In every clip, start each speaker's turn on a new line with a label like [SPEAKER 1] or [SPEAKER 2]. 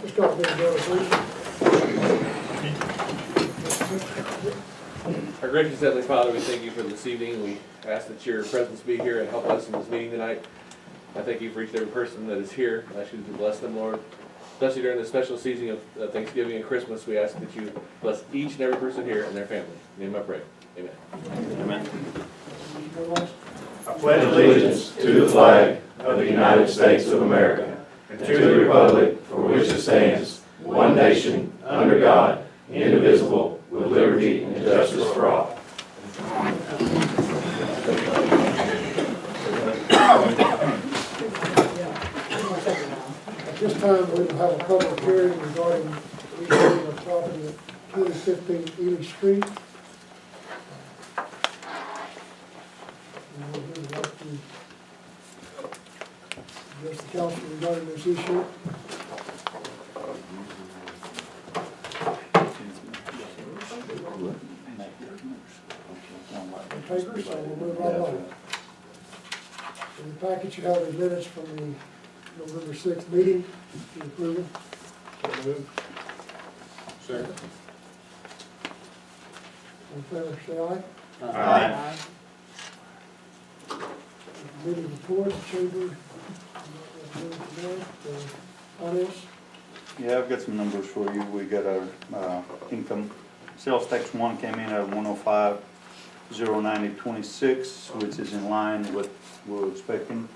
[SPEAKER 1] Just got a big resolution.
[SPEAKER 2] Our gracious Heavenly Father, we thank you for this evening. We ask that your presence be here and help us in this meeting tonight. I thank you for each and every person that is here. I ask you to bless them, Lord. Especially during this special season of Thanksgiving and Christmas, we ask that you bless each and every person here and their family. In your name I pray. Amen.
[SPEAKER 3] Amen.
[SPEAKER 4] I pledge allegiance to the flag of the United States of America and to the republic for which it stands, one nation, under God, indivisible, with liberty and justice for all.
[SPEAKER 1] At this time, we will have a public hearing regarding regarding the property at 2015 Ely Street. And we'll give it up to address the council regarding this issue. Papers, so we'll move right on. In the packet, you have the minutes from the November 6th meeting. You approve it?
[SPEAKER 4] Second.
[SPEAKER 1] All in favor, say aye.
[SPEAKER 4] Aye.
[SPEAKER 1] Committee report, chamber. Finance.
[SPEAKER 3] Yeah, I've got some numbers for you. We got our income. Sales tax one came in at 105,090.26, which is in line with what we're expecting.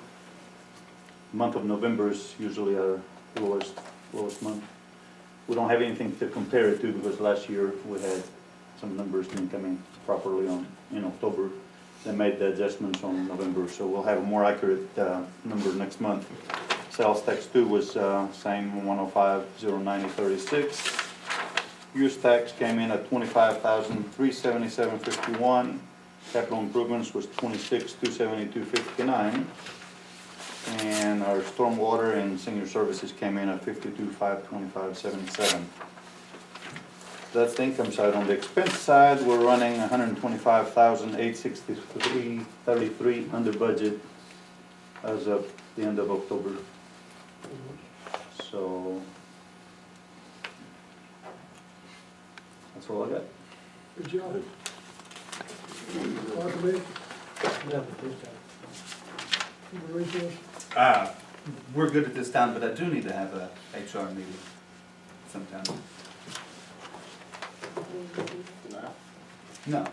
[SPEAKER 3] Month of November is usually our lowest month. We don't have anything to compare it to because last year we had some numbers didn't come in properly in October. They made the adjustments on November, so we'll have a more accurate number next month. Sales tax 2 was same 105,090.36. Use tax came in at 25,377.51. Capital improvements was 26,272.59. And our stormwater and senior services came in at 52,525.77. That's the income side. On the expense side, we're running 125,863.33 under budget as of the end of October. So that's all I got.
[SPEAKER 1] Good job. Mark, Lee? Human resource.
[SPEAKER 5] We're good at this time, but I do need to have a HR meeting sometime. No.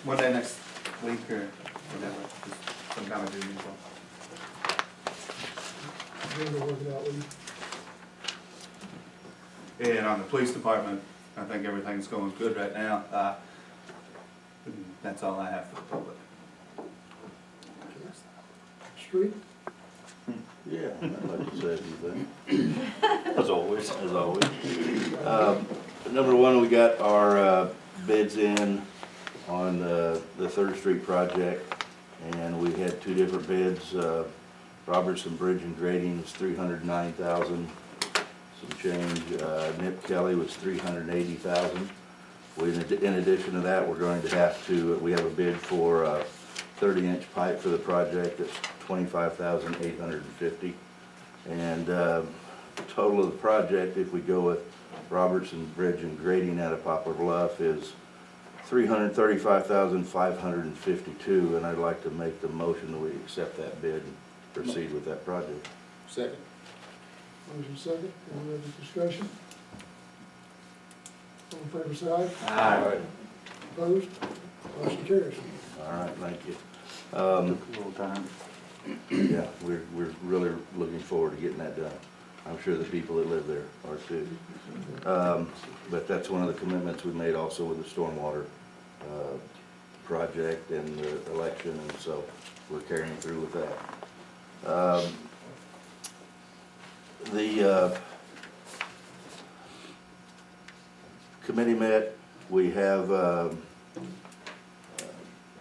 [SPEAKER 5] One day next week or whatever, just some kind of do meeting.
[SPEAKER 1] We're gonna work it out with you.
[SPEAKER 5] And on the police department, I think everything's going good right now. That's all I have for the public.
[SPEAKER 1] Street?
[SPEAKER 6] Yeah, I'd like to say a few things.
[SPEAKER 3] As always.
[SPEAKER 6] As always. Number one, we got our bids in on the 3rd Street project, and we had 2 different bids. Robertson Bridge and Grading was $309,000, some change. Nip Kelly was $380,000. In addition to that, we're going to have to, we have a bid for 30-inch pipe for the project. That's $25,850. And total of the project, if we go with Robertson Bridge and Grading out of Poplar Bluff, is $335,552. And I'd like to make the motion that we accept that bid and proceed with that project.
[SPEAKER 4] Second.
[SPEAKER 1] Motion second. Any other discussion? All in favor, say aye.
[SPEAKER 6] Aye.
[SPEAKER 1] Opposed? Motion carries.
[SPEAKER 6] All right, thank you.
[SPEAKER 3] Took a little time.
[SPEAKER 6] Yeah, we're really looking forward to getting that done. I'm sure the people that live there are too. But that's one of the commitments we made also with the stormwater project and the election, and so we're carrying through with that. The committee met. We have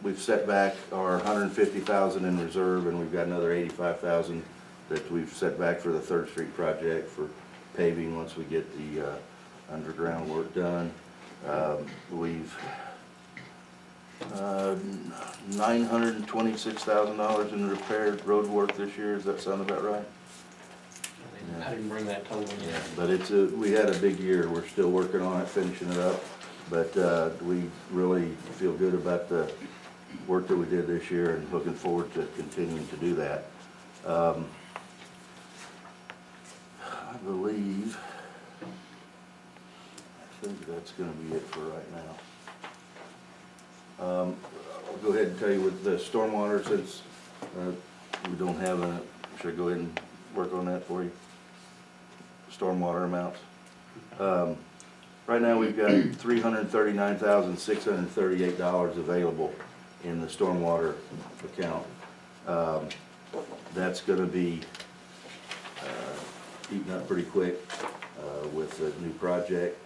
[SPEAKER 6] we've set back our $150,000 in reserve, and we've got another $85,000 that we've set back for the 3rd Street project for paving once we get the underground work done. We've $926,000 in repaired road work this year, does that sound about right?
[SPEAKER 7] I didn't bring that total in yet.
[SPEAKER 6] But we had a big year, we're still working on it, finishing it up, but, we really feel good about the work that we did this year and looking forward to continuing to do that. I believe, I think that's gonna be it for right now. I'll go ahead and tell you with the stormwater, since, we don't have a, should I go ahead and work on that for you? Stormwater amounts. Right now, we've got $339,638 available in the stormwater account. That's gonna be eaten up pretty quick with the new project.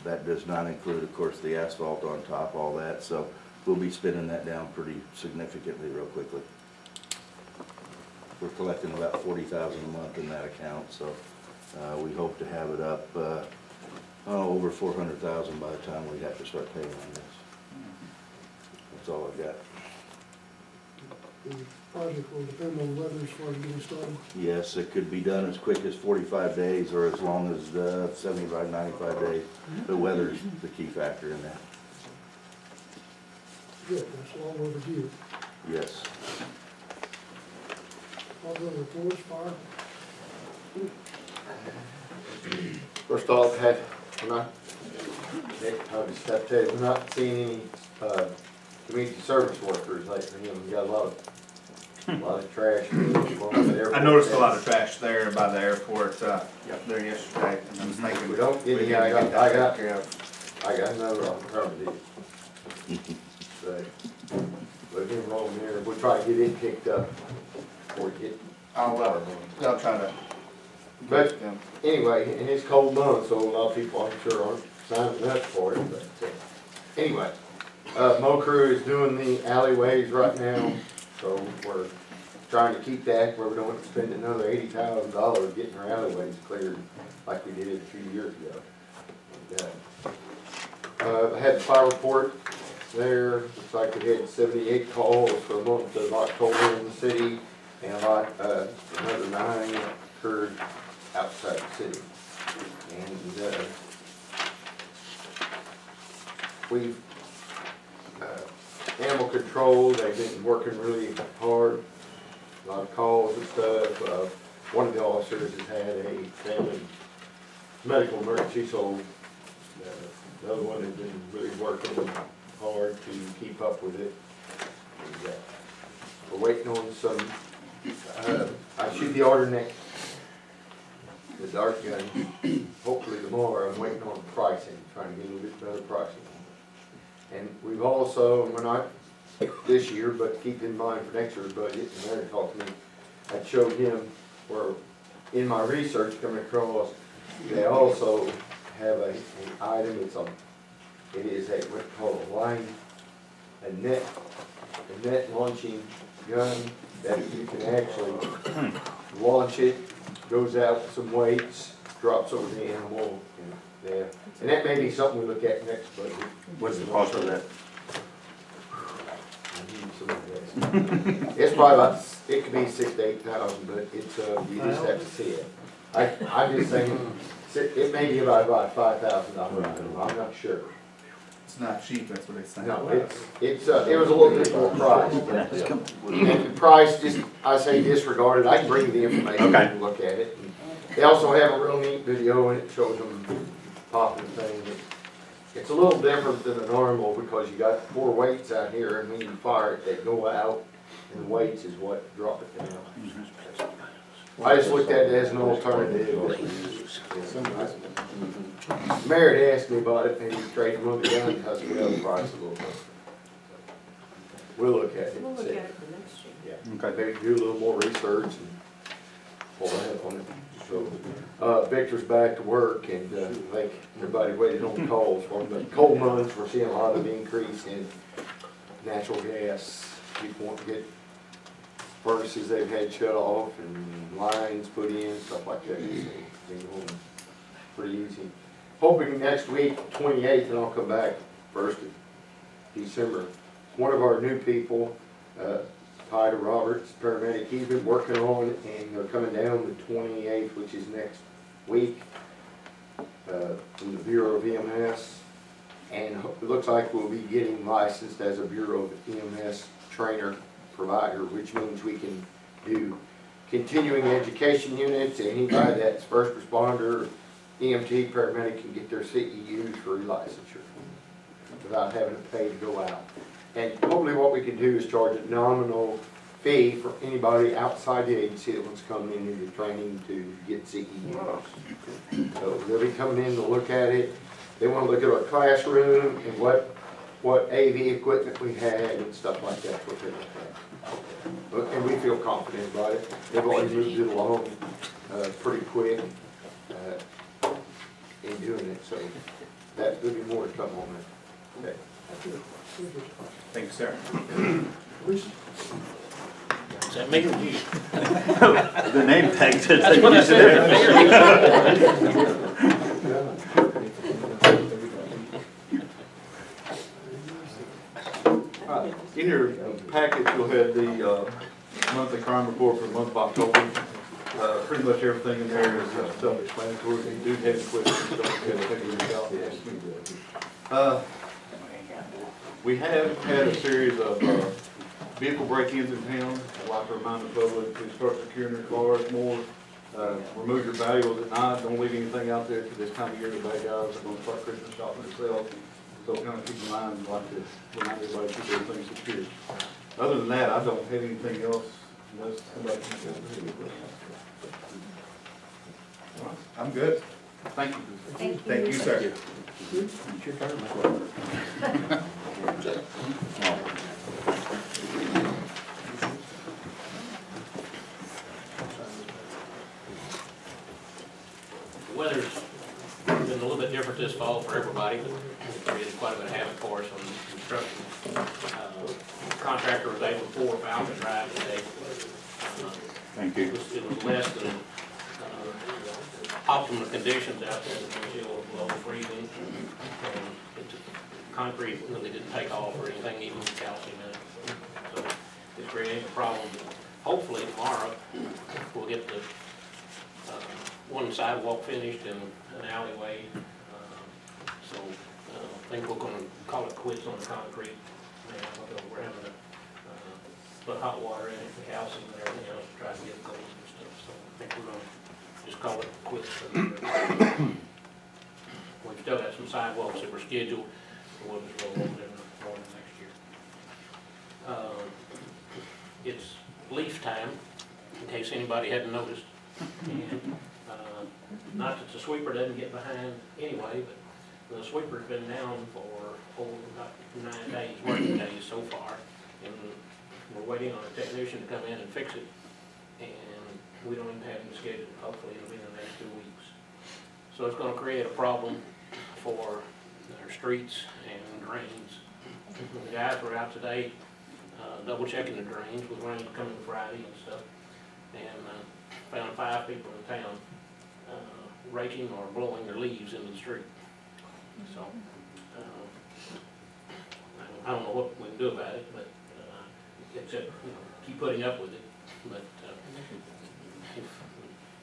[SPEAKER 6] That does not include, of course, the asphalt on top, all that, so we'll be spending that down pretty significantly real quickly. We're collecting about $40,000 a month in that account, so we hope to have it up over $400,000 by the time we have to start paying on this. That's all I've got.
[SPEAKER 1] The project will depend on weather as far as getting started.
[SPEAKER 6] Yes, it could be done as quick as 45 days or as long as 75, 95 days. The weather's the key factor in that.
[SPEAKER 1] Good, that's long overdue.
[SPEAKER 6] Yes.
[SPEAKER 1] All the reports, fire.
[SPEAKER 4] First off, we're not seeing any, community service workers lately, we got a lot of trash.
[SPEAKER 5] I noticed a lot of trash there by the airport, there yesterday, and I was thinking.
[SPEAKER 4] We don't get any, I got another alternative. So, we'll get wrong here, we'll try to get it picked up before we get.
[SPEAKER 5] I'll try to.
[SPEAKER 4] But anyway, and it's cold month, so a lot of people, I'm sure, aren't signing up for it, but, anyway. Mo Crew is doing the alleyways right now, so we're trying to keep that where we don't have to spend another $80,000 getting our alleyways cleared like we did a few years ago. And, I had the fire report there, looks like we had 78 calls for the month of October in the city, and another 9 occurred outside the city. And we've animal control, they've been working really hard, a lot of calls and stuff. One of the officers has had a family medical emergency, so the other one has been really working hard to keep up with it. And, we're waiting on some, I should be ordering the dart gun, hopefully tomorrow. I'm waiting on pricing, trying to get a little bit better pricing. And we've also, we're not this year, but keep in mind for next year's budget, and Larry talked to me, I showed him where, in my research coming across, they also have an item, it is what's called a net launching gun that you can actually launch it, goes out with some weights, drops over the animal, and that may be something we look at next budget.
[SPEAKER 3] What's the cost of that?
[SPEAKER 4] It's probably about, it could be 6,000 to 8,000, but it's, you just have to see it. I'm just saying, it may be about $5,000, I'm not sure.
[SPEAKER 5] It's not cheap, that's what they say.
[SPEAKER 4] No, it was a little bit more priced, but, and the price, just, I say disregarded, I can bring you the information, you can look at it. And they also have a real neat video, and it shows them popping the thing. It's a little different than a normal, because you got 4 weights out here, and when you fire it, they go out, and the weights is what drop it down. I just looked at it as an alternative. Merritt asked me about it, maybe trade them with the gun, because we have the price a little bit. We'll look at it.
[SPEAKER 8] We'll look at it for next year.
[SPEAKER 4] Yeah, okay, maybe do a little more research and pull that on it. So, Victor's back to work, and I think everybody waited on calls for him, but cold months, we're seeing a lot of increase in natural gas. People want to get furnaces they've had shut off and lines put in, stuff like that. So, it's going pretty easy. Hoping next week, 28th, and I'll come back 1st of December, one of our new people, Tyler Roberts, paramedic, he's been working on, and they're coming down the 28th, which is next week, from the Bureau of EMS. And it looks like we'll be getting licensed as a Bureau of EMS trainer provider, which means we can do continuing education units. Anybody that's first responder, EMT, paramedic can get their CEUs for licensure without having to pay to go out. And hopefully what we can do is charge a nominal fee for anybody outside the agency that wants to come in and do training to get CEUs. So they'll be coming in to look at it. They want to look at our classroom and what AV equipment we had and stuff like that. What they look at. And we feel confident about it. They've already moved it along pretty quick in doing it. So that there'll be more to come on that. Okay.
[SPEAKER 5] Thank you, sir.
[SPEAKER 1] Bruce?
[SPEAKER 7] Is that me or you?
[SPEAKER 3] The name tag says
[SPEAKER 7] That's what I
[SPEAKER 3] that
[SPEAKER 8] In your packet, you'll have the monthly crime report for the month of October. Pretty much everything in there is self-explanatory. If you do have any questions, don't forget to take a look out. We have had a series of vehicle break-ins in town. I'd like to remind the public to start securing their cars more. Remove your valuables at night. Don't leave anything out there for this time of year. The bad guys are going to start Christmas shopping themselves. So kind of keep in mind, I'd like to remind everybody to keep everything secure. Other than that, I don't have anything else unless somebody can. I'm good. Thank you.
[SPEAKER 5] Thank you, sir.
[SPEAKER 7] The weather's been a little bit different this fall for everybody, but it's created quite a bit of havoc for us on construction. Contractor was able to pour Falcon Drive today.
[SPEAKER 3] Thank
[SPEAKER 7] It
[SPEAKER 3] you.
[SPEAKER 7] was less than optimal conditions out there, the windshield was below freezing. Concrete really didn't take off or anything, even with calcium in it. So it's creating a problem. Hopefully tomorrow, we'll get the one sidewalk finished and an alleyway. So I think we're gonna call it quits on the concrete now, because we're having to put hot water in it, the calcium and everything else to try to get those and stuff. So I think we're gonna just call it quits for the year. We've still got some sidewalks that were scheduled, so we'll just roll them in the morning next year. It's leaf time, in case anybody hadn't noticed. And, not that the sweeper doesn't get behind anyway, but the sweeper's been down for about 9 days, working days so far. And we're waiting on a technician to come in and fix it. And we don't even have him scheduled. Hopefully it'll be in the next 2 weeks. So it's gonna create a problem for our streets and drains. The guys were out today, double checking the drains with rain coming Friday and stuff. And found 5 people in town raking or blowing their leaves into the street. So, I don't know what we can do about it, but, except, keep putting up with it. But,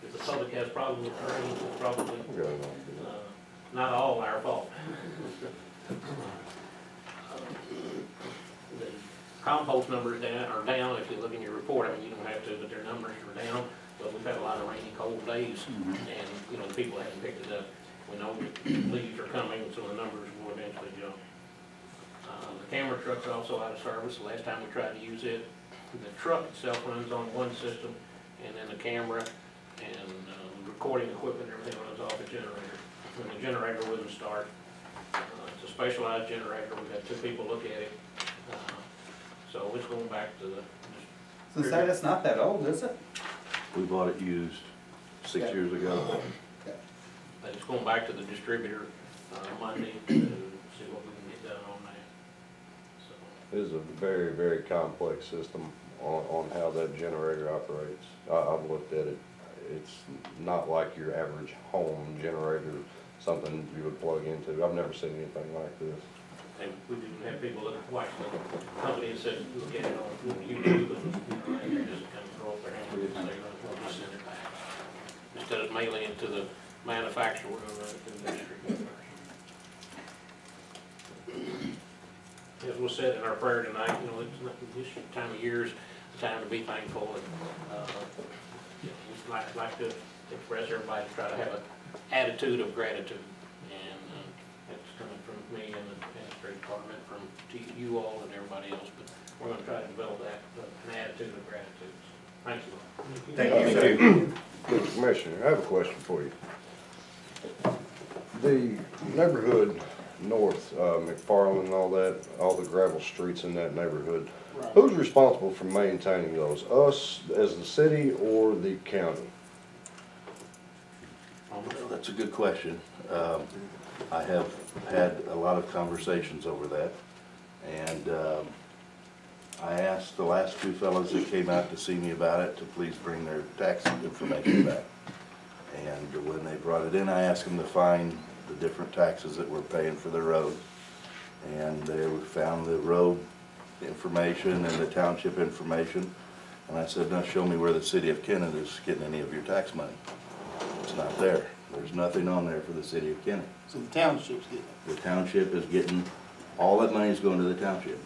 [SPEAKER 7] if the public has problems with drains, it's probably, not all our fault. The compost numbers are down, if you look in your report, I mean, you don't have to, but their numbers are down. But we've had a lot of rainy, cold days, and, the people haven't picked it up. We know that leaves are coming, so the numbers will eventually jump. The camera truck's also out of service. The last time we tried to use it, the truck itself runs on one system, and then the camera and recording equipment, everything runs off a generator. When the generator wouldn't start, it's a specialized generator. We've had 2 people look at it. So it's going back to the.
[SPEAKER 5] Since that's not that old, is it?
[SPEAKER 6] We bought it used 6 years ago.
[SPEAKER 7] But it's going back to the distributor Monday to see what we can get done on that. So,
[SPEAKER 9] It is a very, very complex system on how that generator operates. I've looked at it. It's not like your average home generator, something you would plug into. I've never seen anything like this.
[SPEAKER 7] And we didn't have people that watched the company and said, look at it on YouTube, and they just kind of throw up their hands and say, well, we'll just send it back. Instead of mailing it to the manufacturer, we're going to run it to the distributor. As was said in our prayer tonight, it's not, this time of year is the time to be thankful, and we'd like to express everybody to try to have an attitude of gratitude, and that's coming from me and the administrative department, from you all and everybody else, but we're going to try to develop that, an attitude of gratitude. Thank you.
[SPEAKER 5] Thank you, sir.
[SPEAKER 9] Mr. Commissioner, I have a question for you. The neighborhood north, McFarland and all that, all the gravel streets in that neighborhood, who's responsible for maintaining those? Us as the city or the county?
[SPEAKER 6] Well, that's a good question. I have had a lot of conversations over that, and I asked the last two fellows that came out to see me about it to please bring their tax information back. And when they brought it in, I asked them to find the different taxes that we're paying for the road. And they found the road information and the township information. And I said, now show me where the city of Kennet is getting any of your tax money. It's not there. There's nothing on there for the city of Kennet.
[SPEAKER 10] So the township's getting it.
[SPEAKER 6] The township is getting, all that money is going to the township.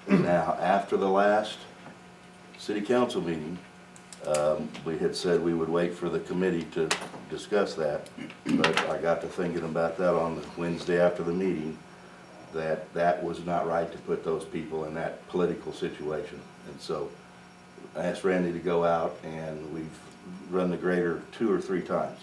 [SPEAKER 6] Now, after the last city council meeting, we had said we would wait for the committee to discuss that, but I got to thinking about that on the Wednesday after the meeting, that that was not right to put those people in that political situation. And so I asked Randy to go out, and we've run the grader 2 or 3 times.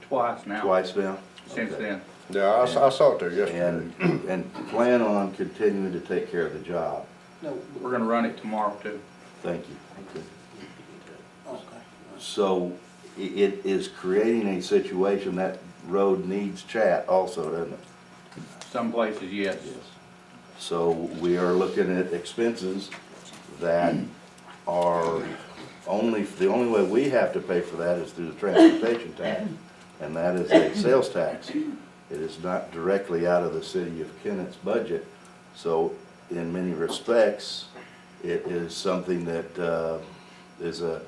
[SPEAKER 5] Twice now.
[SPEAKER 6] Twice now?
[SPEAKER 5] Since
[SPEAKER 6] Okay.
[SPEAKER 5] then.
[SPEAKER 9] Yeah, I saw it there yesterday.
[SPEAKER 6] And plan on continuing to take care of the job.
[SPEAKER 10] No,
[SPEAKER 5] We're gonna run it tomorrow too.
[SPEAKER 6] Thank you. Okay.
[SPEAKER 10] okay.
[SPEAKER 6] So it is creating a situation that road needs chat also, doesn't it?
[SPEAKER 5] Some places, yes.
[SPEAKER 6] So we are looking at expenses that are the only way we have to pay for that is through the transportation tax, and that is a sales tax. It is not directly out of the city of Kennet's budget, so in many respects, it is something that is a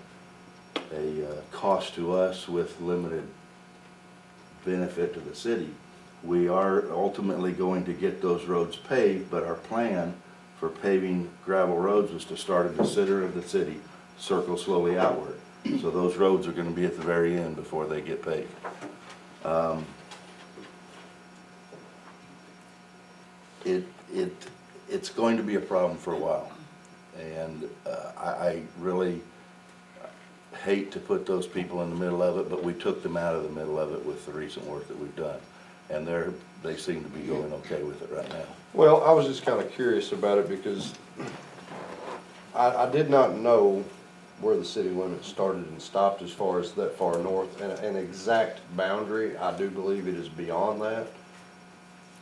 [SPEAKER 6] cost to us with limited benefit to the city. We are ultimately going to get those roads paved, but our plan for paving gravel roads was to start at the center of the city, circle slowly outward. So those roads are going to be at the very end before they get paved. It's going to be a problem for a while, and I really hate to put those people in the middle of it, but we took them out of the middle of it with the recent work that we've done, and they seem to be going okay with it right now.
[SPEAKER 9] Well, I was just kind of curious about it because I did not know where the city limits started and stopped as far as that far north. And an exact boundary, I do believe it is beyond that,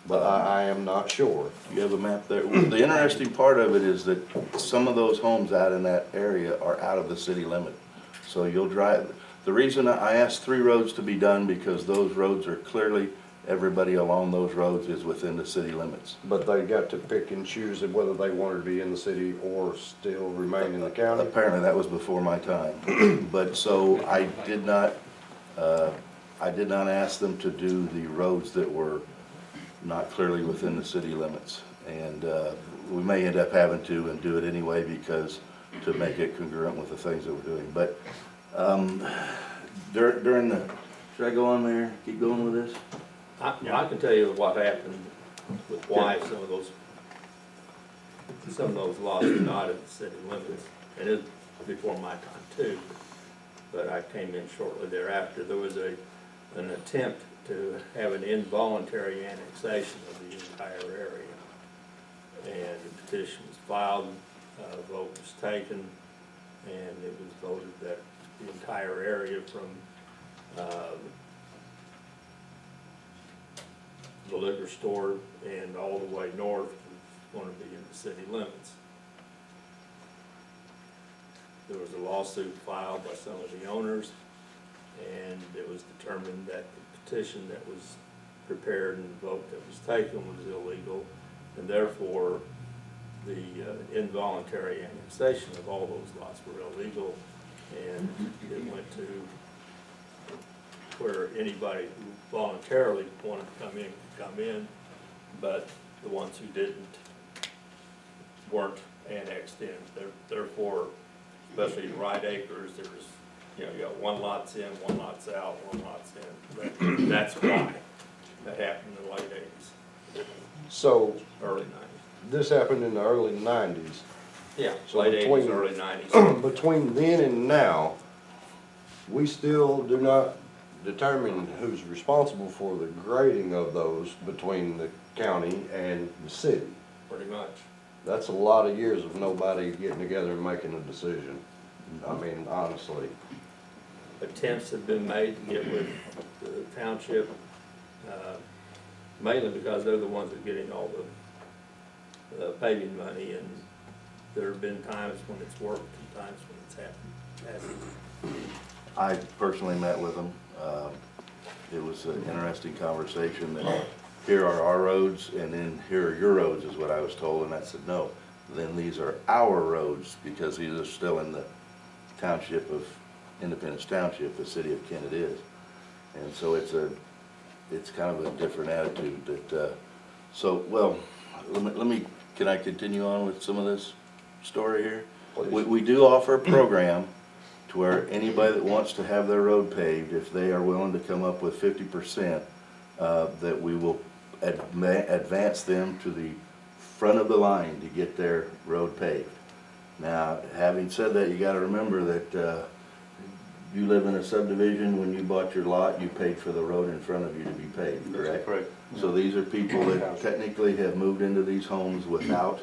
[SPEAKER 9] but I am not sure.
[SPEAKER 6] You have a map there. The interesting part of it is that some of those homes out in that area are out of the city limit. So you'll drive, the reason I asked 3 roads to be done because those roads are clearly, everybody along those roads is within the city limits.
[SPEAKER 9] But they got to pick and choose whether they wanted to be in the city or still remain in the county.
[SPEAKER 6] Apparently that was before my time. But so I did not ask them to do the roads that were not clearly within the city limits. And we may end up having to and do it anyway because to make it congruent with the things that we're doing. But during the, should I go on there, keep going with this?
[SPEAKER 11] I can tell you what happened with why some of those lots are not in the city limits, and it's before my time too, but I came in shortly thereafter. There was an attempt to have an involuntary annexation of the entire area, and the petition was filed, a vote was taken, and it was voted that the entire area from the liquor store and all the way north was going to be in the city limits. There was a lawsuit filed by some of the owners, and it was determined that the petition that was prepared and the vote that was taken was illegal, And therefore, the involuntary annexation of all those lots were illegal, and it went to where anybody who voluntarily wanted to come in could come in, but the ones who didn't weren't annexed in. Therefore, especially in Wright Acres, there was, you know, you got one lot's in, one lot's out, one lot's in. That's why that happened in the late '80s,
[SPEAKER 9] So
[SPEAKER 11] early '90s.
[SPEAKER 9] this happened in the early 90s.
[SPEAKER 11] Yeah,
[SPEAKER 9] So
[SPEAKER 11] late
[SPEAKER 9] between-
[SPEAKER 11] '80s, early '90s.
[SPEAKER 9] Between then and now, we still do not determine who's responsible for the grading of those between the county and the city.
[SPEAKER 11] Pretty much.
[SPEAKER 9] That's a lot of years of nobody getting together and making a decision. I mean, honestly.
[SPEAKER 11] Attempts have been made to get with the township, mainly because they're the ones that are getting all the paving money, and there have been times when it's worked and times when it's happened.
[SPEAKER 6] I personally met with them. It was an interesting conversation that here are our roads and then here are your roads is what I was told, and I said, no, then these are our roads because these are still in the township of Independence Township, the city of Kent it is. And so it's kind of a different attitude that, well, can I continue on with some of this story here? We do offer a program to where anybody that wants to have their road paved, if they are willing to come up with 50%, that we will advance them to the front of the line to get their road paved. Now, having said that, you gotta remember that, you live in a subdivision, when you bought your lot, you paid for the road in front of you to be paved, correct?
[SPEAKER 3] Correct.
[SPEAKER 6] So these are people that technically have moved into these homes without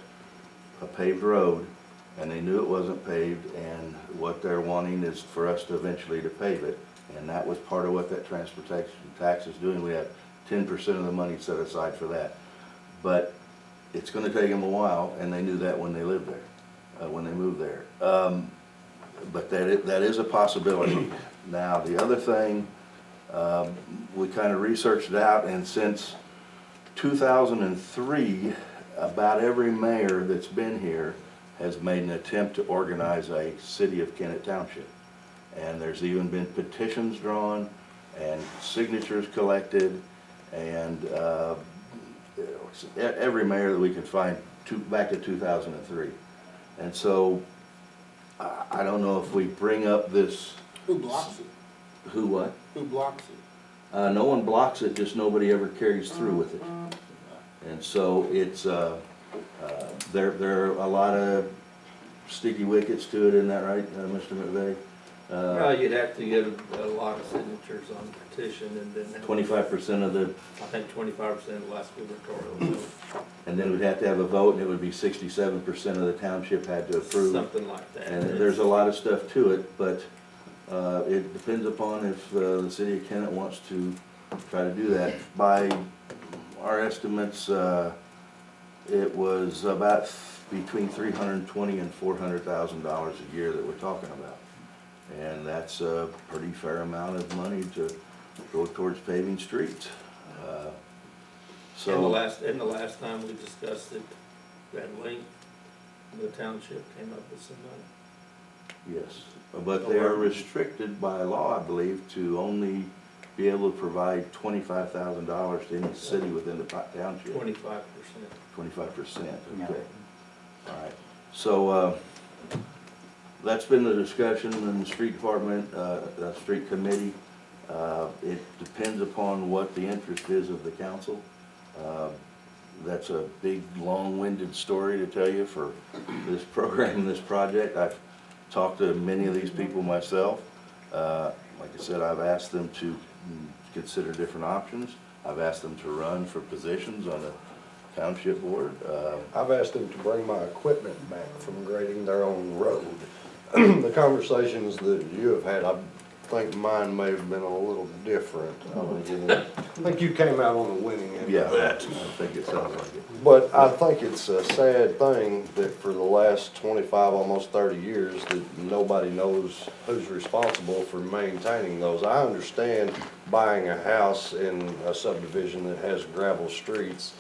[SPEAKER 6] a paved road, and they knew it wasn't paved, and what they're wanting is for us to eventually to pave it, and that was part of what that transportation tax is doing. We have 10% of the money set aside for that. But it's gonna take them a while, and they knew that when they lived there, when they moved there. But that is a possibility. Now, the other thing, we kind of researched it out, and since 2003, about every mayor that's been here has made an attempt to organize a City of Kennett Township. And there's even been petitions drawn and signatures collected, and every mayor that we could find back to 2003. And so I don't know if we bring up this.
[SPEAKER 10] Who blocks it?
[SPEAKER 6] Who what?
[SPEAKER 10] Who blocks it?
[SPEAKER 6] No one blocks it, just nobody ever carries through with it. And so it's, there are a lot of sticky wickets to it, isn't that right, Mr. McVeigh?
[SPEAKER 11] Well, you'd have to get a lot of signatures on the petition, and then.
[SPEAKER 6] 25% of the,
[SPEAKER 11] I think 25% of the last gubernatorial,
[SPEAKER 6] and then we'd have to have a vote, and it would be 67% of the township had to approve.
[SPEAKER 11] something like that.
[SPEAKER 6] And there's a lot of stuff to it, but it depends upon if the city of Kennett wants to try to do that. By our estimates, it was about between $320,000 and $400,000 a year that we're talking about. And that's a pretty fair amount of money to go towards paving streets.
[SPEAKER 11] And the last time we discussed it, that link, the township came up with some money.
[SPEAKER 6] Yes, but they are restricted by law, I believe, to only be able to provide $25,000 to any city within the township.
[SPEAKER 11] 25%.
[SPEAKER 6] 25%, okay. All right, so, that's been the discussion in the street department, the street committee. It depends upon what the interest is of the council. That's a big, long-winded story to tell you for this program, this project. I've talked to many of these people myself. Like I said, I've asked them to consider different options. I've asked them to run for positions on the township board.
[SPEAKER 9] I've asked them to bring my equipment back from grading their own road. The conversations that you have had, I think mine may have been a little different. I think you came out on the winning end
[SPEAKER 6] Yeah,
[SPEAKER 9] of that.
[SPEAKER 6] I think it sounds like it.
[SPEAKER 9] But I think it's a sad thing that for the last 25, almost 30 years, that nobody knows who's responsible for maintaining those. I understand buying a house in a subdivision that has gravel streets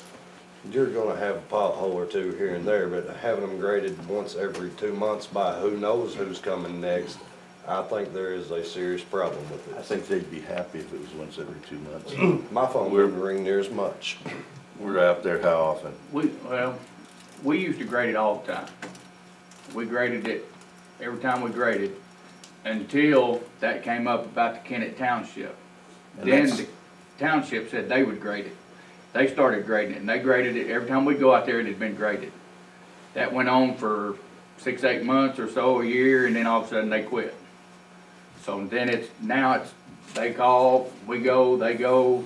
[SPEAKER 9] you're gonna have a pothole or two here and there, but having them graded once every 2 months by who knows who's coming next, I think there is a serious problem with
[SPEAKER 6] I
[SPEAKER 9] it.
[SPEAKER 6] think they'd be happy if it was once every 2 months.
[SPEAKER 9] My phone wouldn't ring near as much.
[SPEAKER 6] We're out there how often?
[SPEAKER 12] We used to grade it all the time. We graded it every time we graded until that came up about the Kennett Township.
[SPEAKER 6] And
[SPEAKER 12] Then
[SPEAKER 6] that's-
[SPEAKER 12] the township said they would grade it. They started grading it, and they graded it, every time we go out there, it had been graded. That went on for 6, 8 months or so, a year, and then all of a sudden they quit. So then now they call, we go, they go,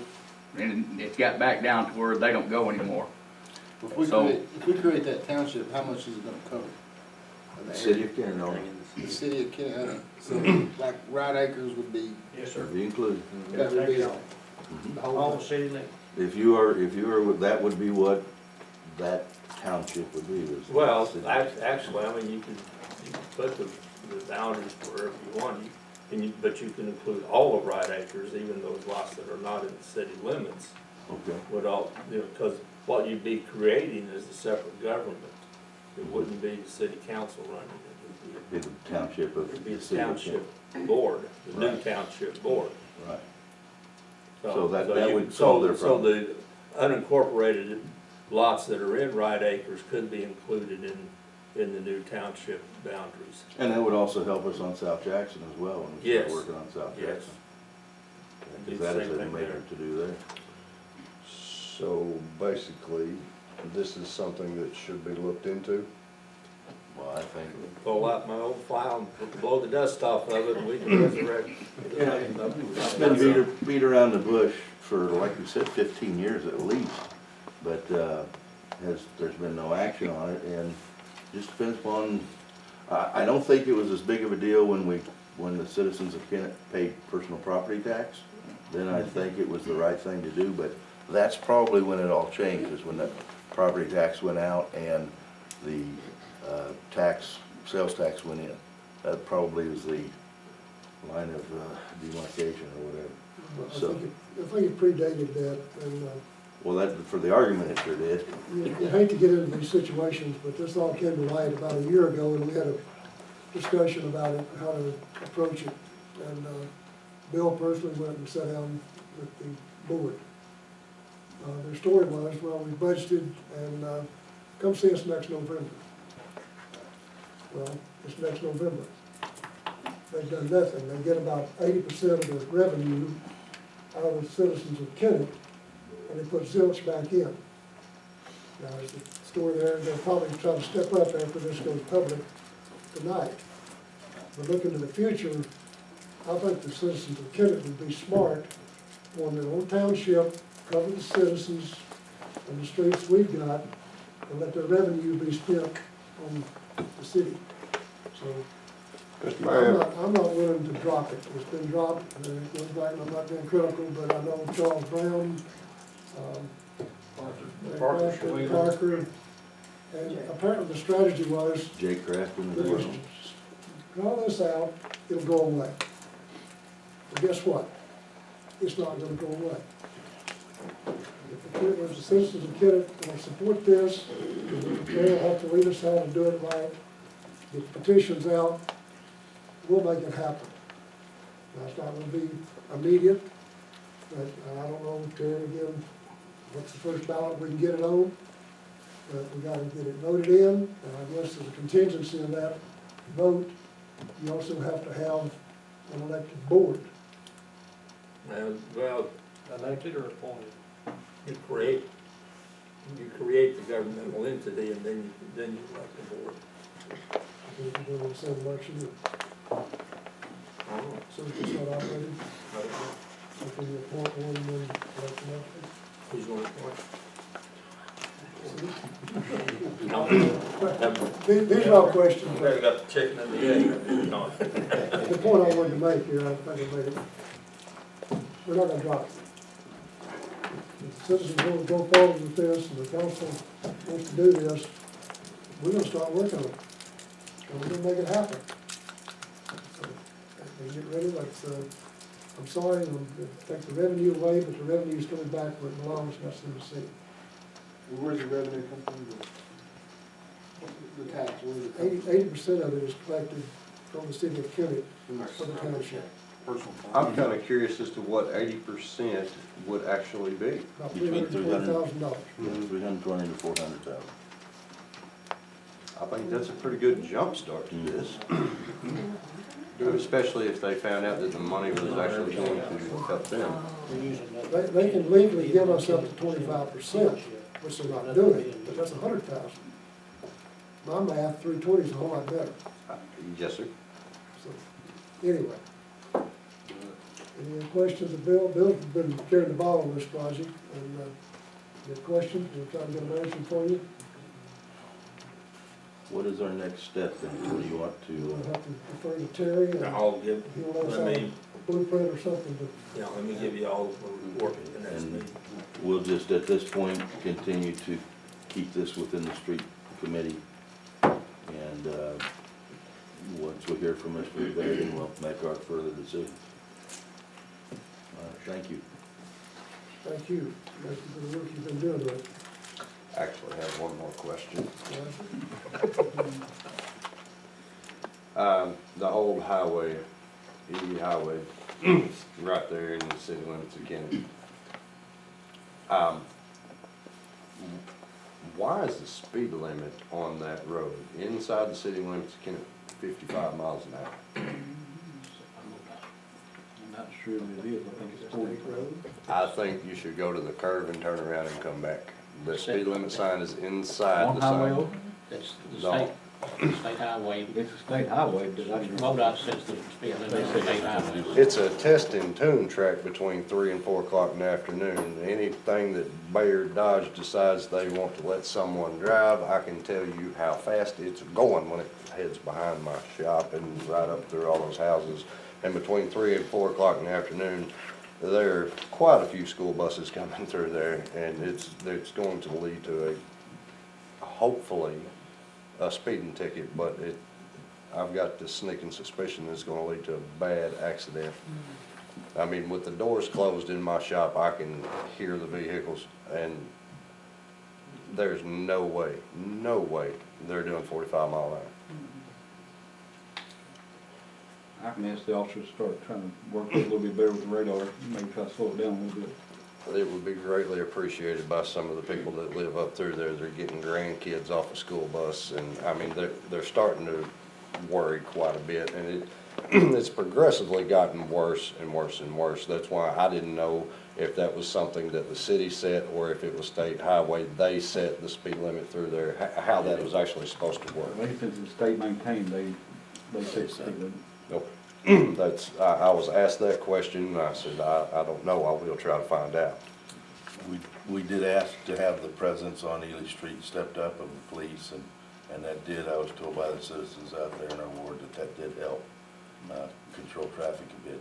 [SPEAKER 12] and it's got back down to where they don't go anymore.
[SPEAKER 10] If we
[SPEAKER 12] So-
[SPEAKER 10] create that township, how much is it gonna cover? Of the
[SPEAKER 6] City
[SPEAKER 10] area?
[SPEAKER 6] of Kennesaw,
[SPEAKER 10] The city of Kennesaw, so like Ride Acres would be,
[SPEAKER 7] Yes, sir.
[SPEAKER 6] be included.
[SPEAKER 10] that would be the
[SPEAKER 7] All
[SPEAKER 10] whole.
[SPEAKER 7] the city limits.
[SPEAKER 6] If you are, that would be what that township would be. was the
[SPEAKER 11] Well,
[SPEAKER 6] city.
[SPEAKER 11] actually, I mean, you can put the boundaries wherever you want, but you can include all of Ride Acres, even those lots that are not in the city limits,
[SPEAKER 6] Okay.
[SPEAKER 11] would all, because what you'd be creating is a separate government. It wouldn't be the city council running it.
[SPEAKER 6] Be the township of
[SPEAKER 11] It'd be
[SPEAKER 6] the
[SPEAKER 11] the
[SPEAKER 6] city of
[SPEAKER 11] township board, the new
[SPEAKER 6] Right.
[SPEAKER 11] township board.
[SPEAKER 6] Right. So that
[SPEAKER 11] you-
[SPEAKER 6] would solve their
[SPEAKER 11] So
[SPEAKER 6] problem.
[SPEAKER 11] the unincorporated lots that are in Ride Acres could be included in the new township boundaries.
[SPEAKER 6] And that would also help us on South Jackson as well, when we start
[SPEAKER 11] Yes.
[SPEAKER 6] working on South
[SPEAKER 11] Yes.
[SPEAKER 6] Jackson.
[SPEAKER 11] Do
[SPEAKER 6] Because
[SPEAKER 11] the
[SPEAKER 6] that is
[SPEAKER 11] same
[SPEAKER 6] a
[SPEAKER 11] thing
[SPEAKER 6] major
[SPEAKER 11] there.
[SPEAKER 6] to do there.
[SPEAKER 9] So basically, this is something that should be looked into.
[SPEAKER 6] Well, I think,
[SPEAKER 11] Pull out my old file and blow the dust off of it, and we can resurrect.
[SPEAKER 6] it's been beat around the bush for, like you said, 15 years at least, but, there's been no action on it, and just depends upon, I don't think it was as big of a deal when the citizens of Kennett paid personal property tax. Then I think it was the right thing to do, but that's probably when it all changed, is when the property tax went out and the, sales tax went in. That probably was the line of demarcation or whatever.
[SPEAKER 1] I
[SPEAKER 6] So-
[SPEAKER 1] think it predated that, and
[SPEAKER 6] Well, that, for the argument, it sure did.
[SPEAKER 1] you hate to get into these situations, but this all came to light about a year ago, and we had a discussion about it, how to approach it. And Bill personally went and sat down with the board. Their story was, well, we budgeted, and come see us next November. Well, it's next November. They've done nothing. They get about 80% of the revenue out of the citizens of Kennett, and they put zilch back in. Now, there's a story there, they'll probably try to step up after this goes public tonight. But looking to the future, I think the citizens of Kennett would be smart on their own township, cover the citizens and the streets we've got, and let their revenue be spent on the city. So, I'm not willing to drop it. It's been dropped, and it goes back, and I'm not being critical, but I know Charles Brown, Parker, and apparently the strategy was,
[SPEAKER 6] Jake Crafton as
[SPEAKER 1] we
[SPEAKER 6] well.
[SPEAKER 1] just draw this out, it'll go away. But guess what? It's not gonna go away. If the citizens of Kennett will support this, they'll have to lead us how to do it right, get petitions out, we'll make it happen. Now, it's not gonna be immediate, but I don't know, Terry, again, what's the first ballot we can get it on? But we gotta get it voted in, and I guess as a contingency of that vote, you also have to have an elected board.
[SPEAKER 11] Well,
[SPEAKER 7] Elected or appointed?
[SPEAKER 11] you create the governmental entity, and then you elect the board.
[SPEAKER 1] If you're doing the same election, so it's not operated, so can you appoint one and then elect an officer?
[SPEAKER 11] Who's going to appoint?
[SPEAKER 1] These are all questions.
[SPEAKER 11] We've got the chicken and the egg. No.
[SPEAKER 1] The point I wanted to make here, I think I made it, we're not gonna drop it. If the citizens want to go forward with this, and the council wants to do this, we're gonna start working on it. And we're gonna make it happen. So, and get ready, like, I'm sorry, I'm gonna take the revenue away, but the revenue's coming back where it belongs, and that's in the city.
[SPEAKER 10] Where's the revenue come from? The tax, where's it come from?
[SPEAKER 1] 80% of it is collected from the city of Kennet for the township.
[SPEAKER 10] Personal.
[SPEAKER 9] I'm kinda curious as to what 80% would actually be.
[SPEAKER 1] About
[SPEAKER 6] Between
[SPEAKER 1] $320,000.
[SPEAKER 6] 320 to 400,000.
[SPEAKER 9] I think that's a pretty good jump start to this. Especially if they found out that the money was actually going to help them.
[SPEAKER 1] They can legally give us up to 25%, which they're not doing, but that's 100,000. My math, 320 is a whole lot better.
[SPEAKER 9] Yes, sir.
[SPEAKER 1] So, anyway. Any questions of Bill? Bill's been carrying the ball on this project, and, any questions, we'll try to get an answer for you.
[SPEAKER 6] What is our next step then? What do you want
[SPEAKER 1] We'll
[SPEAKER 6] to,
[SPEAKER 1] have to refer to Terry, and
[SPEAKER 11] I'll give,
[SPEAKER 1] if you want us
[SPEAKER 11] let
[SPEAKER 1] out
[SPEAKER 11] me,
[SPEAKER 1] a blueprint or something to,
[SPEAKER 11] let me give you all the report at the next
[SPEAKER 6] and
[SPEAKER 11] meeting.
[SPEAKER 6] we'll just at this point continue to keep this within the street committee. And, once we hear from Mr. Rivera, then we'll make our further decisions. Thank you.
[SPEAKER 1] thank you. Thank you for the work you've been doing with it.
[SPEAKER 9] Actually, I have one more question.
[SPEAKER 1] Roger?
[SPEAKER 9] The old highway, E highway, right there in the city limits of Kennedy. Why is the speed limit on that road inside the city limits of Kennedy 55 miles an hour?
[SPEAKER 8] I'm not sure what it is, I think it's 40.
[SPEAKER 9] I think you should go to the curve and turn around and come back. The speed limit sign is inside
[SPEAKER 8] On
[SPEAKER 9] the
[SPEAKER 8] highway,
[SPEAKER 9] sign.
[SPEAKER 8] oh,
[SPEAKER 7] That's the
[SPEAKER 9] No.
[SPEAKER 7] state highway.
[SPEAKER 8] it's a state highway, but I can.
[SPEAKER 7] MoDOT says the speed limit is state highway.
[SPEAKER 9] It's a test and tune track between 3 and 4 o'clock in the afternoon. Anything that Bayard Dodge decides they want to let someone drive, I can tell you how fast it's going when it heads behind my shop and right up through all those houses. And between 3 and 4 o'clock in the afternoon, there are quite a few school buses coming through there, and it's going to lead to hopefully, a speeding ticket, but I've got this sneaking suspicion it's gonna lead to a bad accident. I mean, with the doors closed in my shop, I can hear the vehicles, and there's no way they're doing 45 mile an hour.
[SPEAKER 8] I can ask the officers to start trying to work a little bit better with the radar, maybe try to slow it down a little bit.
[SPEAKER 9] It would be greatly appreciated by some of the people that live up through there. They're getting grandkids off a school bus, and I mean, they're starting to worry quite a bit, and it's progressively gotten worse and worse and worse. That's why I didn't know if that was something that the city set or if it was state highway. They set the speed limit through there, how that was actually supposed to work.
[SPEAKER 8] Maybe since it's state maintained, they say something.
[SPEAKER 9] Nope. I was asked that question, and I said, I don't know, I will try to find out.
[SPEAKER 6] We did ask to have the presence on Ely Street stepped up of the police, and that did, I was told by the citizens out there in our ward that did help control traffic a bit,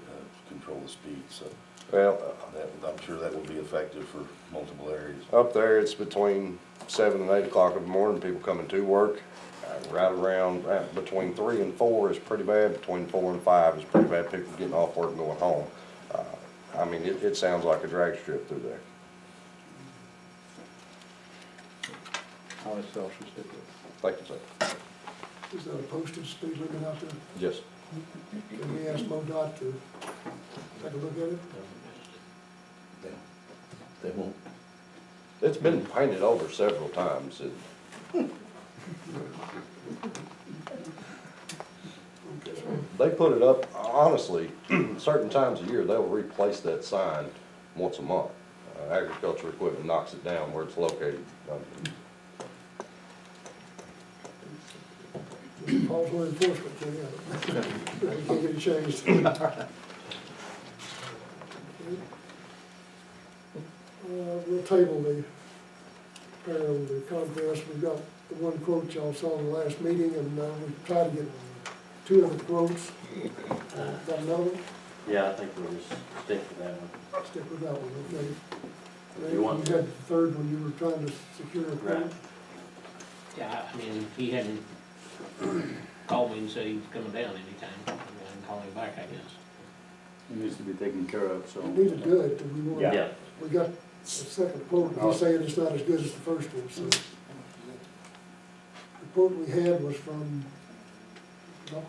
[SPEAKER 6] control the speed, so
[SPEAKER 9] Well,
[SPEAKER 6] I'm sure that will be effective for multiple areas.
[SPEAKER 9] up there, it's between 7 and 8 o'clock in the morning, people coming to work. Right around, between 3 and 4 is pretty bad, between 4 and 5 is pretty bad, people getting off work and going home. I mean, it sounds like a drag strip through there.
[SPEAKER 8] I'll let the officers stick with it.
[SPEAKER 9] Thank you, sir.
[SPEAKER 1] Is that a posted speed limit out there?
[SPEAKER 9] Yes.
[SPEAKER 1] Can we ask MoDOT to take a look at it?
[SPEAKER 6] They won't.
[SPEAKER 9] It's been painted over several times. They put it up, honestly, certain times of year, they'll replace that sign once a month. Agriculture equipment knocks it down where it's located.
[SPEAKER 1] Falls on enforcement, can you? We can't get it changed. We'll table the repair of the compress. We've got the one quote y'all saw in the last meeting, and we tried to get 2 other quotes. Got another one?
[SPEAKER 13] Yeah, I think we'll just stick with that one.
[SPEAKER 1] Stick with that one, okay.
[SPEAKER 13] You want-
[SPEAKER 1] You had the third one you were trying to secure a quote?
[SPEAKER 13] Right.
[SPEAKER 7] Yeah, I mean, he hadn't called me and said he was coming down anytime. I can call him back, I guess.
[SPEAKER 3] It needs to be taken care of, so.
[SPEAKER 1] We need to do it, do we want?
[SPEAKER 13] Yeah.
[SPEAKER 1] We got The second quote, he's saying it's not as good as the first one, so. The quote we had was from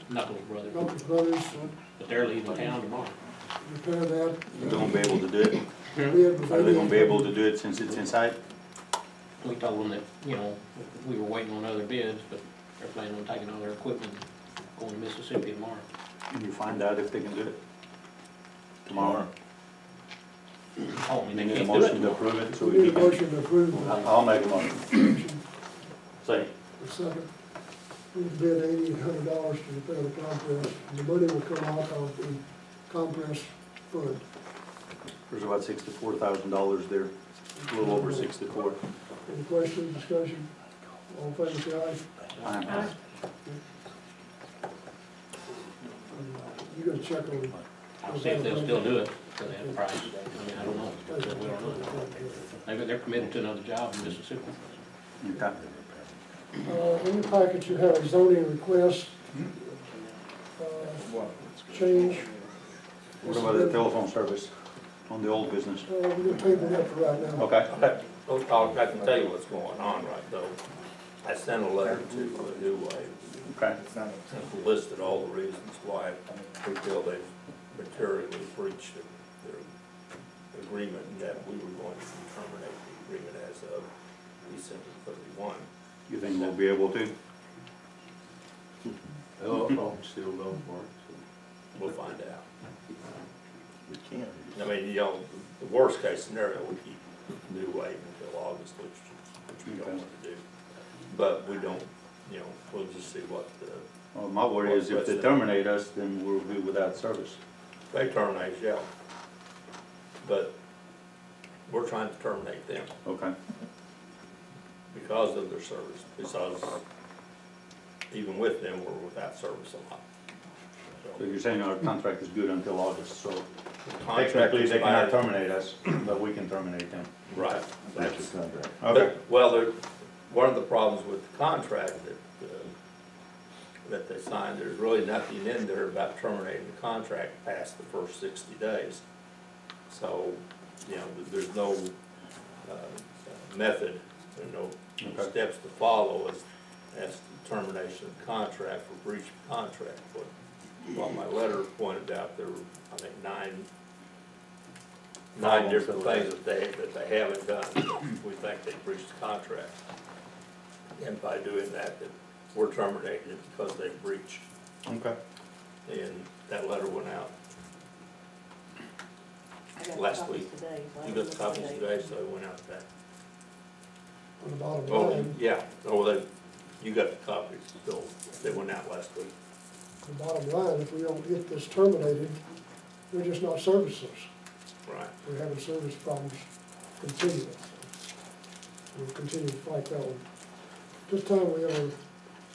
[SPEAKER 7] Knuckles Brothers,
[SPEAKER 1] Knuckles Brothers,
[SPEAKER 7] but they're leaving town tomorrow.
[SPEAKER 1] repair that.
[SPEAKER 3] You gonna be able to do it?
[SPEAKER 1] Bid was
[SPEAKER 3] Are they gonna be able to
[SPEAKER 1] $8,800.
[SPEAKER 3] do it since it's inside?
[SPEAKER 7] We told them that, you know, we were waiting on other bids, but they're planning on taking all their equipment and going to Mississippi tomorrow.
[SPEAKER 3] Can you find out if they can do it? Tomorrow?
[SPEAKER 7] Oh, I mean,
[SPEAKER 3] You
[SPEAKER 7] they
[SPEAKER 3] need a
[SPEAKER 7] can't do it
[SPEAKER 3] motion to
[SPEAKER 7] tomorrow.
[SPEAKER 3] approve it, so
[SPEAKER 1] We
[SPEAKER 3] we
[SPEAKER 1] need a
[SPEAKER 3] can.
[SPEAKER 1] motion to approve the
[SPEAKER 3] I'll make a motion. Say,
[SPEAKER 1] the second. We bid $8,800 to repair the compress, and the money will come out of the compress fund.
[SPEAKER 3] there's about $64,000 there, a little over 64.
[SPEAKER 1] Any questions, discussion? All in favor, say aye.
[SPEAKER 3] Aye.
[SPEAKER 1] You gotta check on.
[SPEAKER 7] I'll see if they'll still do it for that price. I mean, I don't know. We don't know. They're committed to another job in Mississippi.
[SPEAKER 3] Okay.
[SPEAKER 1] In your package, you have a zoning request, change.
[SPEAKER 3] What about the telephone service on the old business?
[SPEAKER 1] We're gonna table that for right now.
[SPEAKER 3] Okay.
[SPEAKER 11] I can tell you what's going on right though. I sent a letter to New Wave,
[SPEAKER 3] Okay.
[SPEAKER 11] and listed all the reasons why we feel they've materially breached their agreement, and that we were going to terminate the agreement as of December 31.
[SPEAKER 3] You think we'll be able to?
[SPEAKER 13] Oh, still going for it.
[SPEAKER 11] We'll find out.
[SPEAKER 6] We can't.
[SPEAKER 11] I mean, you know, the worst case scenario, we keep New Wave until August, which we don't want to do. But we don't, you know, we'll just see what the,
[SPEAKER 3] Well, my worry is if they terminate us, then we'll be without service.
[SPEAKER 11] they terminate, yeah. But we're trying to terminate them
[SPEAKER 3] Okay.
[SPEAKER 11] because of their service, because even with them, we're without service a lot.
[SPEAKER 3] So you're saying our contract is good until August, so
[SPEAKER 11] The contract
[SPEAKER 3] technically they cannot
[SPEAKER 11] expired.
[SPEAKER 3] terminate us, but we can terminate them.
[SPEAKER 11] Right.
[SPEAKER 6] That's the contract.
[SPEAKER 3] Okay.
[SPEAKER 11] Well, one of the problems with the contract that they signed, there's really nothing in there about terminating the contract past the first 60 days. So, you know, there's no method, there's no
[SPEAKER 3] Okay.
[SPEAKER 11] steps to follow as to termination of contract or breach of contract. What my letter pointed out, there were, I think, nine different things that they haven't done. We think they breached the contract. And by doing that, that we're terminating it because they breached.
[SPEAKER 3] Okay.
[SPEAKER 11] And that letter went out
[SPEAKER 14] I got
[SPEAKER 11] last
[SPEAKER 14] copies
[SPEAKER 11] week.
[SPEAKER 14] today, so I
[SPEAKER 11] You
[SPEAKER 14] don't
[SPEAKER 11] got the
[SPEAKER 14] know
[SPEAKER 11] copies today, so it went out today.
[SPEAKER 1] On the bottom
[SPEAKER 11] Oh,
[SPEAKER 1] line,
[SPEAKER 11] yeah, you got the copies, so they went out last week.
[SPEAKER 1] the bottom line, if we don't get this terminated, we're just not servicers.
[SPEAKER 11] Right.
[SPEAKER 1] We're having service problems continuing. We'll continue to fight that one. This time we have a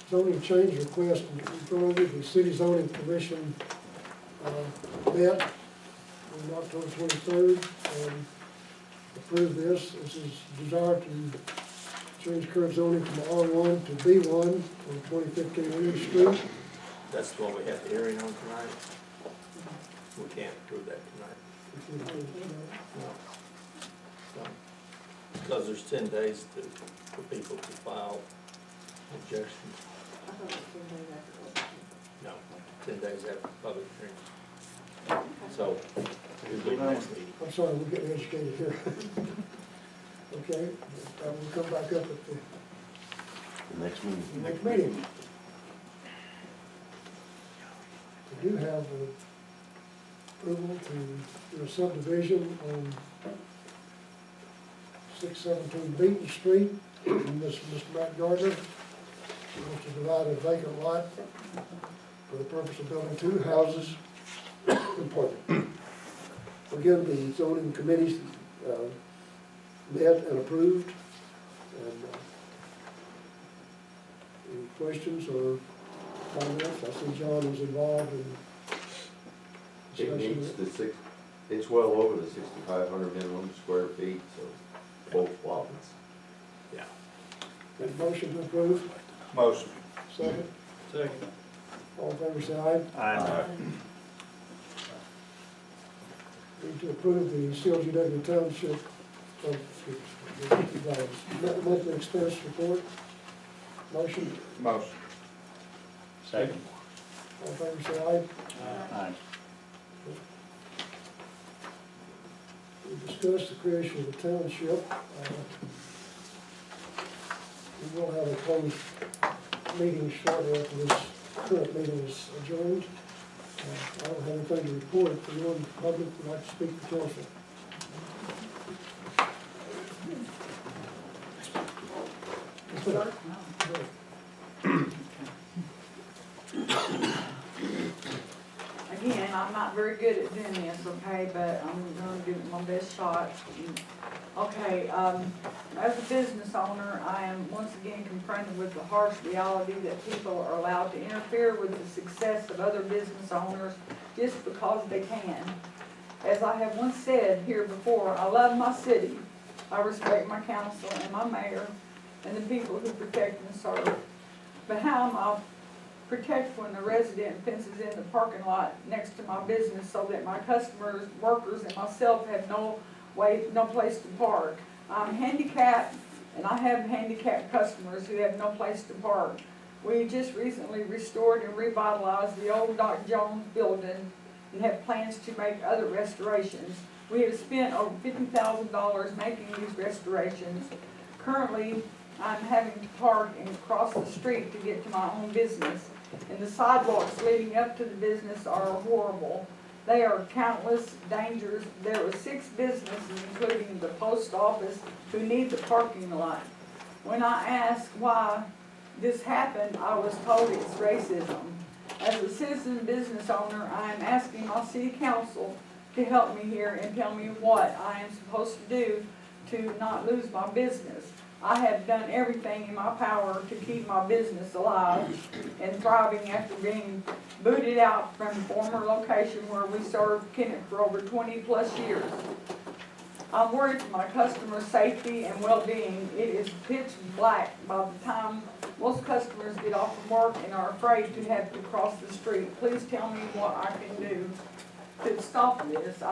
[SPEAKER 1] zoning change request in front of you. The city zoning commission met on October 23rd and approved this. This is desire to change current zoning from R1 to B1 on 2015 Williams Street.
[SPEAKER 11] That's the one we have the hearing on tonight. We can't approve that tonight. No. Because there's 10 days for people to file objections.
[SPEAKER 14] I thought it was 10 days after.
[SPEAKER 11] No, 10 days after public hearing. So, it'll be next meeting.
[SPEAKER 1] I'm sorry, we're getting educated here. Okay, we'll come back up at the
[SPEAKER 6] The next meeting.
[SPEAKER 1] next meeting. We do have approval to do a subdivision on 617 Beaton Street. Mr. Matt Gardner wants to divide a vacant lot for the purpose of building 2 houses. Again, the zoning committees met and approved. And any questions or comments? I see John was involved in
[SPEAKER 10] It meets
[SPEAKER 1] discussion.
[SPEAKER 10] it's well over the 6,500 minimum square feet, so both lots.
[SPEAKER 11] Yeah.
[SPEAKER 1] Got a motion to approve?
[SPEAKER 11] Motion.
[SPEAKER 1] Second?
[SPEAKER 11] Second.
[SPEAKER 1] All in favor, say aye.
[SPEAKER 3] Aye.
[SPEAKER 1] Need to approve the CLGW Township Monthly expense report, motion,
[SPEAKER 8] Motion.
[SPEAKER 3] Second.
[SPEAKER 1] all in favor, say aye.
[SPEAKER 3] Aye.
[SPEAKER 1] We discussed the creation of the township. We will have a closed meeting shortly after this current meeting is adjourned. I don't have anything to report. If anyone in the public would like to speak to council.
[SPEAKER 14] Again, I'm not very good at doing this, okay, but I'm gonna give it my best shot. Okay, as a business owner, I am once again confronted with the harsh reality that people are allowed to interfere with the success of other business owners just because they can. As I have once said here before, I love my city. I respect my council and my mayor and the people who protect and serve. But how am I protect when the resident fences in the parking lot next to my business so that my customers, workers, and myself have no place to park? I'm handicapped, and I have handicapped customers who have no place to park. We just recently restored and revitalized the old Doc Jones building and have plans to make other restorations. We have spent over $50,000 making these restorations. Currently, I'm having to park and cross the street to get to my own business, and the sidewalks leading up to the business are horrible. They are countless dangers. There are 6 businesses, including the post office, who need the parking lot. When I asked why this happened, I was told it's racism. As a citizen business owner, I am asking my city council to help me here and tell me what I am supposed to do to not lose my business. I have done everything in my power to keep my business alive and thriving after being booted out from the former location where we served Kennett for over 20+ years. I'm worried for my customers' safety and well-being. It is pitch black by the time most customers get off from work and are afraid to have to cross the street. Please tell me what I can do to stop this.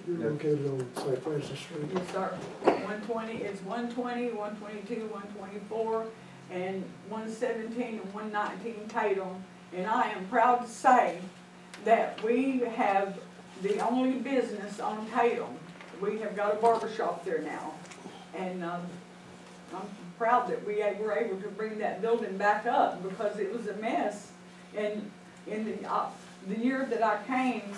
[SPEAKER 1] You're located on St. Francis Street.
[SPEAKER 14] Yes, sir. 120, it's 120, 122, 124, and 117 and 119 Tatum. And I am proud to say that we have the only business on Tatum. We have got a barber shop there now. And I'm proud that we were able to bring that building back up because it was a mess. And in the year that I came,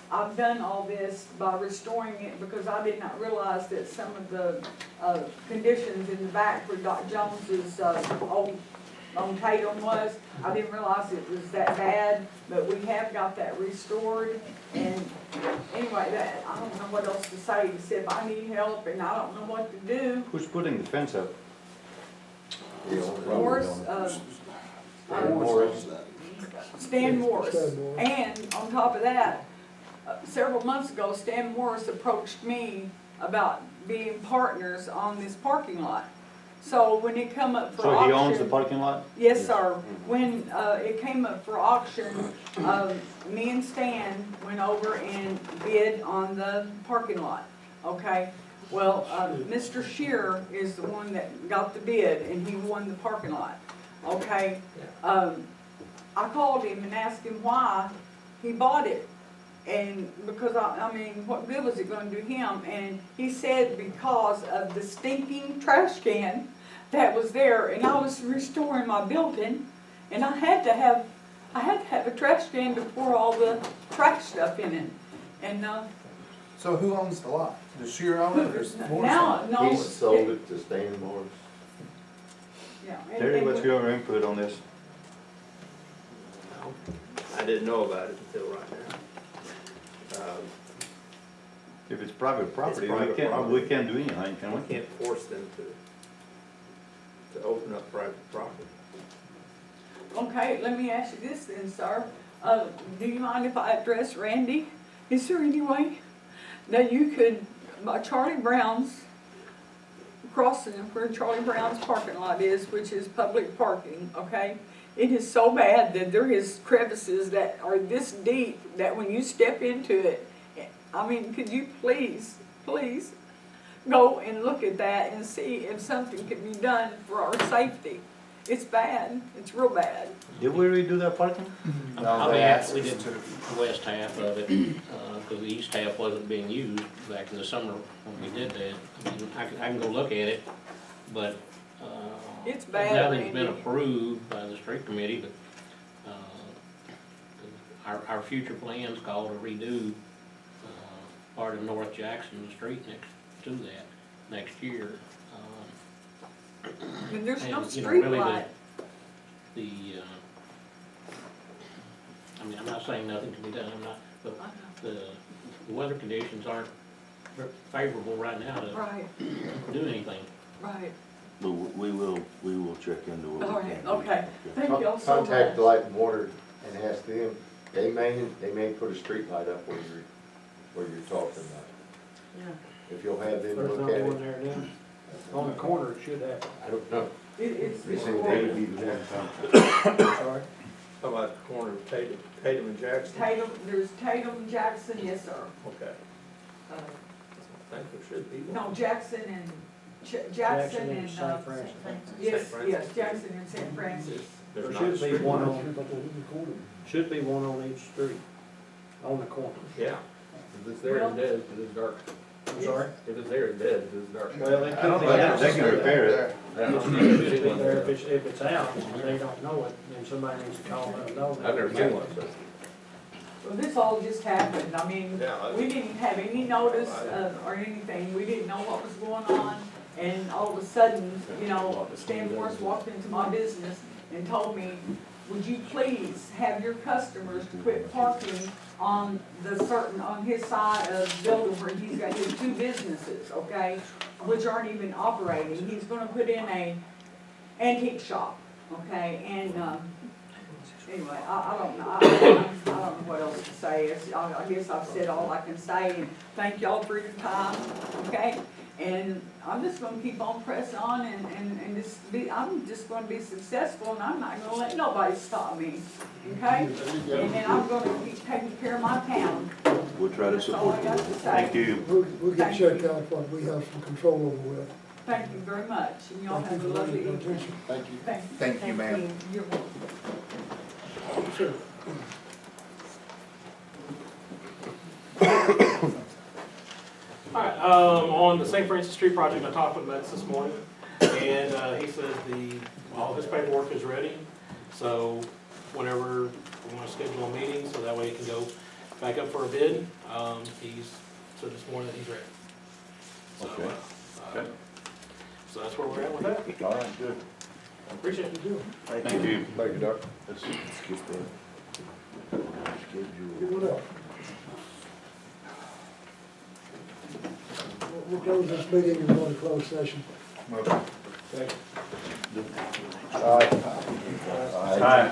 [SPEAKER 14] I've done all this by restoring it because I did not realize that some of the conditions in the back where Doc Jones's old on Tatum was, I didn't realize it was that bad, but we have got that restored. And anyway, that I don't know what else to say except I need help and I don't know what to do.
[SPEAKER 3] Who's putting the fence up?
[SPEAKER 14] Morris, Stan Morris. And on top of that, several months ago, Stan Morris approached me about being partners on this parking lot. So when it come up for auction.
[SPEAKER 3] So he owns the parking lot?
[SPEAKER 14] Yes, sir. When it came up for auction, me and Stan went over and bid on the parking lot, okay? Well, Mr. Shearer is the one that got the bid and he won the parking lot, okay? I called him and asked him why he bought it. And because, I mean, what good was it going to do him? And he said because of the stinking trash can that was there, and I was restoring my building, and I had to have a trash can to pour all the trash stuff in it. And
[SPEAKER 10] So who owns the lot? Does Shearer own it or is Morris
[SPEAKER 14] now,
[SPEAKER 10] own it?
[SPEAKER 14] no,
[SPEAKER 13] He sold it to Stan Morris.
[SPEAKER 14] yeah.
[SPEAKER 3] Terry, what's your input on this?
[SPEAKER 11] I didn't know about it until right now.
[SPEAKER 3] If it's private property,
[SPEAKER 11] private property.
[SPEAKER 3] we can't do anything, can
[SPEAKER 11] We
[SPEAKER 3] we?
[SPEAKER 11] can't force them to open up private property.
[SPEAKER 14] Okay, let me ask you this then, sir. Do you mind if I address Randy? Is there any way that you could, by Charlie Brown's, crossing where Charlie Brown's parking lot is, which is public parking, okay? It is so bad that there is crevices that are this deep that when you step into it, I mean, could you please go and look at that and see if something can be done for our safety? It's bad, it's real bad.
[SPEAKER 3] Did we redo that parking?
[SPEAKER 7] I mean, we did the west half of it, because the east half wasn't being used back in the summer when we did that. I mean, I can go look at it, but,
[SPEAKER 14] It's bad,
[SPEAKER 7] nothing's been
[SPEAKER 14] Randy.
[SPEAKER 7] approved by the street committee, but, our future plans call to redo, part of North Jackson Street next to that, next year.
[SPEAKER 14] And there's no
[SPEAKER 7] And, you know,
[SPEAKER 14] street
[SPEAKER 7] really
[SPEAKER 14] light.
[SPEAKER 7] I mean, I'm not saying nothing can be done, I'm not, but the weather conditions aren't favorable right now to
[SPEAKER 14] Right,
[SPEAKER 7] do anything.
[SPEAKER 14] right.
[SPEAKER 6] But we will check into what
[SPEAKER 14] All
[SPEAKER 6] we
[SPEAKER 14] right,
[SPEAKER 6] can do.
[SPEAKER 14] okay. Thank y'all so much.
[SPEAKER 13] Contact the Light and Water and ask them, they may put a street light up where you're talking about.
[SPEAKER 14] Yeah.
[SPEAKER 13] If you'll have them
[SPEAKER 10] There's
[SPEAKER 13] look
[SPEAKER 10] not
[SPEAKER 13] at
[SPEAKER 10] one
[SPEAKER 13] it,
[SPEAKER 10] there now. On the corner, it should have.
[SPEAKER 13] I don't know.
[SPEAKER 14] It's
[SPEAKER 13] They say
[SPEAKER 14] horrible.
[SPEAKER 13] they would be the one.
[SPEAKER 10] Sorry?
[SPEAKER 11] How about the corner of Tatum and Jackson?
[SPEAKER 14] Tatum, there's Tatum, Jackson, yes, sir.
[SPEAKER 11] Okay,
[SPEAKER 14] Uh,
[SPEAKER 11] I think there should be one.
[SPEAKER 14] No, Jackson and, Jackson
[SPEAKER 10] Jackson
[SPEAKER 14] and,
[SPEAKER 10] and St. Francis.
[SPEAKER 14] yes,
[SPEAKER 11] St.
[SPEAKER 14] yes, Jackson and St. Francis.
[SPEAKER 10] There
[SPEAKER 11] There's not
[SPEAKER 10] should
[SPEAKER 11] a
[SPEAKER 10] be
[SPEAKER 11] street
[SPEAKER 10] one
[SPEAKER 11] light.
[SPEAKER 10] on, should be one on each street, on the corner.
[SPEAKER 11] Yeah.
[SPEAKER 2] If it's there, it's dead, because it's dark.
[SPEAKER 10] I'm sorry?
[SPEAKER 2] If it's there, it's dead, because it's dark.
[SPEAKER 10] Well, it
[SPEAKER 3] I don't
[SPEAKER 10] could be
[SPEAKER 3] think
[SPEAKER 10] out.
[SPEAKER 3] they can repair it.
[SPEAKER 10] It should be there if it's out, and they don't know it, then somebody needs to call them and know that.
[SPEAKER 2] I've never seen one, so.
[SPEAKER 14] Well, this all just happened, I mean,
[SPEAKER 11] Yeah,
[SPEAKER 14] we didn't have any notice or anything, we didn't know what was going on. And all of a sudden, you know, Stan Forrest walked into my business and told me, would you please have your customers to quit parking on on his side of the building where he's got his two businesses, okay? Which aren't even operating, he's gonna put in a antique shop, okay? And, anyway, I don't know, I don't know what else to say. I guess I've said all I can say, and thank y'all for your time, okay? And I'm just gonna keep on pressing on and just be, I'm just gonna be successful, and I'm not gonna let nobody stop me, okay? And then I'm gonna keep taking care of my town.
[SPEAKER 6] We'll try to
[SPEAKER 14] That's all
[SPEAKER 6] support
[SPEAKER 14] I
[SPEAKER 6] you.
[SPEAKER 14] got to say.
[SPEAKER 3] Thank you.
[SPEAKER 1] We'll get checked out what we have some control over with.
[SPEAKER 14] Thank you very much, and y'all
[SPEAKER 1] Thank you
[SPEAKER 14] have a
[SPEAKER 1] for
[SPEAKER 14] lovely
[SPEAKER 1] your
[SPEAKER 14] evening.
[SPEAKER 1] attention.
[SPEAKER 10] Thank you.
[SPEAKER 14] Thank you, ma'am. You're welcome.
[SPEAKER 1] Sure.
[SPEAKER 15] All right, on the St. Francis Street project, I talked with Max this morning, and he says all his paperwork is ready. So whenever we want to schedule a meeting, so that way it can go back up for a bid, he's said this morning that he's ready. So,
[SPEAKER 6] Okay.
[SPEAKER 15] So that's where we're at with that.
[SPEAKER 6] All right, good.
[SPEAKER 15] I appreciate it.
[SPEAKER 3] Thank you.
[SPEAKER 13] Thank you, Doc.
[SPEAKER 6] Let's get the schedule.
[SPEAKER 1] Give it up. We'll close this meeting and go into closed session.
[SPEAKER 3] Aye.
[SPEAKER 6] Aye.